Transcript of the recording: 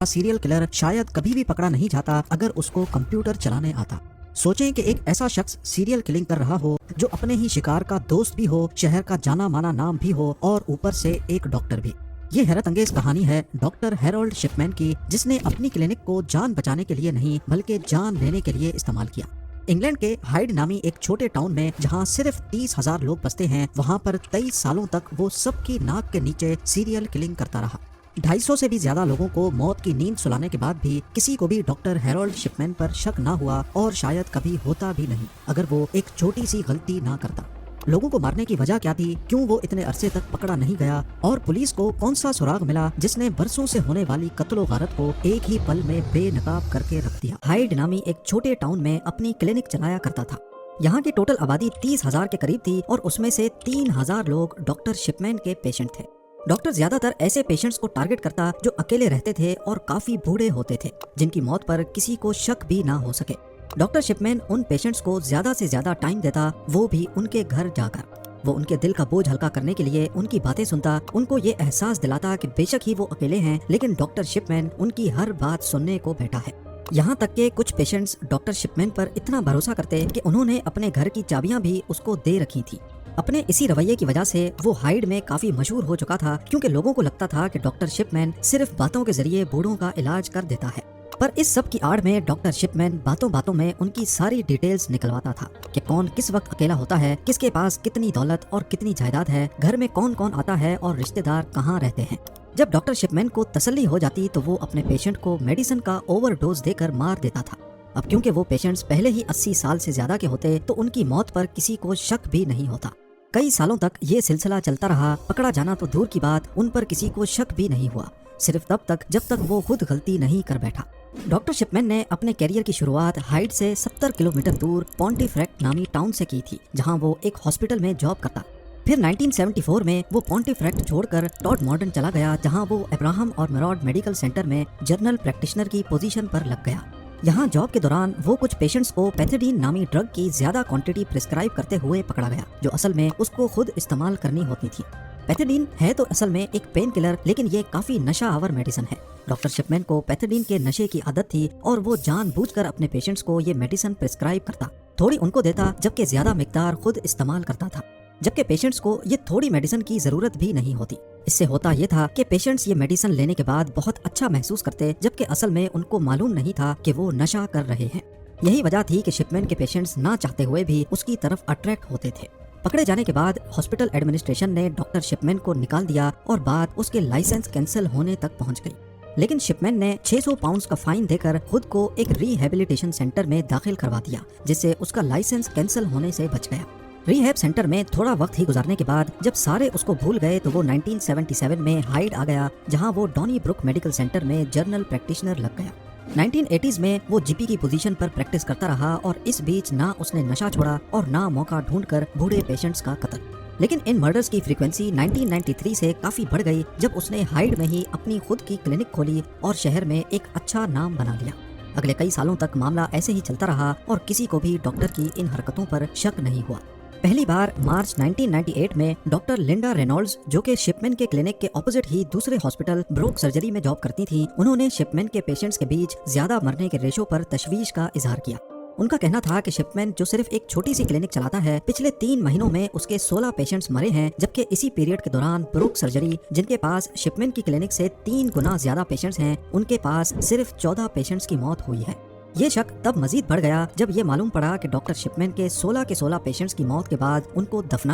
Serial killer शायद कभी भी पकड़ा नहीं जाता अगर उसको कंप्यूटर चलाने आता। सोचें कि एक ऐसा शख्स सीरियल किलिंग कर रहा हो जो अपने ही शिकार का दोस्त भी हो, शहर का जाना माना नाम भी हो और ऊपर से एक डॉक्टर भी। ये हैरत अंगेज कहानी है डॉक्टर हैरोल्ड शिपमैन की, जिसने अपनी क्लिनिक को जान बचाने के लिए नहीं बल्कि जान लेने के लिए इस्तेमाल किया। इंग्लैंड के हाइड नामी एक छोटे टाउन में जहां सिर्फ 30,000 लोग बसते हैं, वहां पर 23 सालों तक वो सबकी नाक के नीचे सीरियल किलिंग करता रहा। 250 से भी ज्यादा लोगों को मौत की नींद सुलाने के बाद भी किसी को भी डॉक्टर हैरोल्ड शिपमैन पर शक ना हुआ और शायद कभी होता भी नहीं अगर वो एक छोटी सी गलती ना करता। लोगों को मारने की वजह क्या थी, क्यों वो इतने अरसे तक पकड़ा नहीं गया और पुलिस को कौन सा सुराग मिला जिसने बरसों से होने वाली कत्लो गारत को एक ही पल में बेनकाब करके रख दिया। हाइड नामी एक छोटे टाउन में अपनी क्लिनिक चलाया करता था। यहाँ की टोटल आबादी 30,000 के करीब थी और उसमें से 3,000 लोग डॉक्टर शिपमैन के पेशेंट थे। डॉक्टर ज्यादातर ऐसे पेशेंट्स को टारगेट करता जो अकेले रहते थे और काफी बूढ़े होते थे, जिनकी मौत पर किसी को शक भी ना हो सके। डॉक्टर शिपमैन उन पेशेंट्स को ज्यादा से ज्यादा टाइम देता, वो भी उनके घर जाकर। वो उनके दिल का बोझ हल्का करने के लिए उनकी बातें सुनता, उनको ये एहसास दिलाता कि बेशक ही वो अकेले हैं लेकिन डॉक्टर शिपमैन उनकी हर बात सुनने को बैठा है। यहाँ तक के कुछ पेशेंट्स डॉक्टर शिपमैन पर इतना भरोसा करते कि उन्होंने अपने घर की चाबियां भी उसको दे रखी थी। अपने इसी रवैये की वजह से वो हाइड में काफी मशहूर हो चुका था, क्योंकि लोगों को लगता था कि डॉक्टर शिपमैन सिर्फ बातों के जरिए बूढ़ों का इलाज कर देता है। पर इस सब की आड़ में डॉक्टर शिपमैन बातों बातों में उनकी सारी डिटेल्स निकलवाता था कि कौन किस वक्त अकेला होता है, किसके पास कितनी दौलत और कितनी जायदाद है, घर में कौन कौन आता है और रिश्तेदार कहाँ रहते हैं। जब डॉक्टर शिपमैन को तसल्ली हो जाती तो वो अपने पेशेंट को मेडिसिन का ओवरडोज देकर मार देता था। अब क्योंकि वो पेशेंट्स पहले ही 80 साल से ज्यादा के होते तो उनकी मौत पर किसी को शक भी नहीं होता। कई सालों तक ये सिलसिला चलता रहा। पकड़ा जाना तो दूर की बात, उन पर किसी को शक भी नहीं हुआ, सिर्फ तब तक जब तक वो खुद गलती नहीं कर बैठा। डॉक्टर शिपमैन ने अपने कैरियर की शुरुआत हाइड से 70 किलोमीटर दूर पॉन्टिफ्रेक्ट नामी टाउन से की थी, जहां वो एक हॉस्पिटल में जॉब करता। फिर 1974 में वो पॉन्टिफ्रेक्ट छोड़कर टॉड मॉर्डन चला गया, जहां वो अब्राहम और मेरॉड मेडिकल सेंटर में जनरल प्रैक्टिशनर की पोजीशन पर लग गया। यहाँ जॉब के दौरान वो कुछ पेशेंट्स को पैथेडीन नामी ड्रग की ज्यादा क्वांटिटी प्रिस्क्राइब करते हुए पकड़ा गया, जो असल में उसको खुद इस्तेमाल करनी होती थी। पैथेडीन है तो असल में एक पेन किलर, लेकिन ये काफी नशा आवर मेडिसिन है। डॉक्टर शिपमैन को पैथेडीन के नशे की आदत थी और वो जानबूझकर अपने पेशेंट्स को ये मेडिसिन प्रिस्क्राइब करता, थोड़ी उनको देता जबकि ज्यादा मिकदार खुद इस्तेमाल करता था, जबकि पेशेंट्स को ये थोड़ी मेडिसिन की जरूरत भी नहीं होती। इससे होता ये था कि पेशेंट्स ये मेडिसिन लेने के बाद बहुत अच्छा महसूस करते, जबकि असल में उनको मालूम नहीं था कि वो नशा कर रहे हैं। यही वजह थी कि शिपमैन के पेशेंट्स ना चाहते हुए भी उसकी तरफ अट्रैक्ट होते थे। पकड़े जाने के बाद हॉस्पिटल एडमिनिस्ट्रेशन ने डॉक्टर शिपमैन को निकाल दिया और बात उसके लाइसेंस कैंसिल होने तक पहुंच गई। लेकिन शिपमैन ने 600 पाउंड का फाइन देकर खुद को एक रिहेबिलिटेशन सेंटर में दाखिल करवा दिया, जिससे उसका लाइसेंस कैंसिल होने से बच गया। रिहैब सेंटर में थोड़ा वक्त ही गुजारने के बाद जब सारे उसको भूल गए तो वो 1977 में हाइड आ गया, जहां वो डॉनी ब्रुक मेडिकल सेंटर में जनरल प्रैक्टिशनर लग गया। 1980s में वो जीपी की पोजीशन पर प्रैक्टिस करता रहा और इस बीच ना उसने नशा छोड़ा और ना मौका ढूंढकर बूढ़े पेशेंट्स का कत्ल। लेकिन इन मर्डर्स की फ्रीक्वेंसी 1993 से काफी बढ़ गई, जब उसने हाइड में ही अपनी खुद की क्लिनिक खोली और शहर में एक अच्छा नाम बना लिया। अगले कई सालों तक मामला ऐसे ही चलता रहा और किसी को भी डॉक्टर की इन हरकतों पर शक नहीं हुआ। पहली बार मार्च 1998 में डॉक्टर लिंडा रेनॉल्ड्स, जो कि शिपमैन के क्लिनिक के ऑपोजिट ही दूसरे हॉस्पिटल ब्रोक सर्जरी में जॉब करती थी, उन्होंने शिपमैन के पेशेंट्स के बीच ज्यादा मरने के रेशो पर तशवीश का इजहार किया। उनका कहना था कि शिपमैन जो सिर्फ एक छोटी सी क्लिनिक चलाता है, पिछले 3 महीनों में उसके 16 पेशेंट्स मरे हैं, जबकि इसी पीरियड के दौरान ब्रोक सर्जरी, जिनके पास शिपमैन की क्लिनिक से 3 गुना ज्यादा पेशेंट्स हैं, उनके पास सिर्फ 14 पेशेंट्स की मौत हुई है। ये शक तब मजीद बढ़ गया जब ये मालूम पड़ा कि डॉक्टर शिपमैन के 16 पेशेंट्स की मौत के बाद उनको दफनाया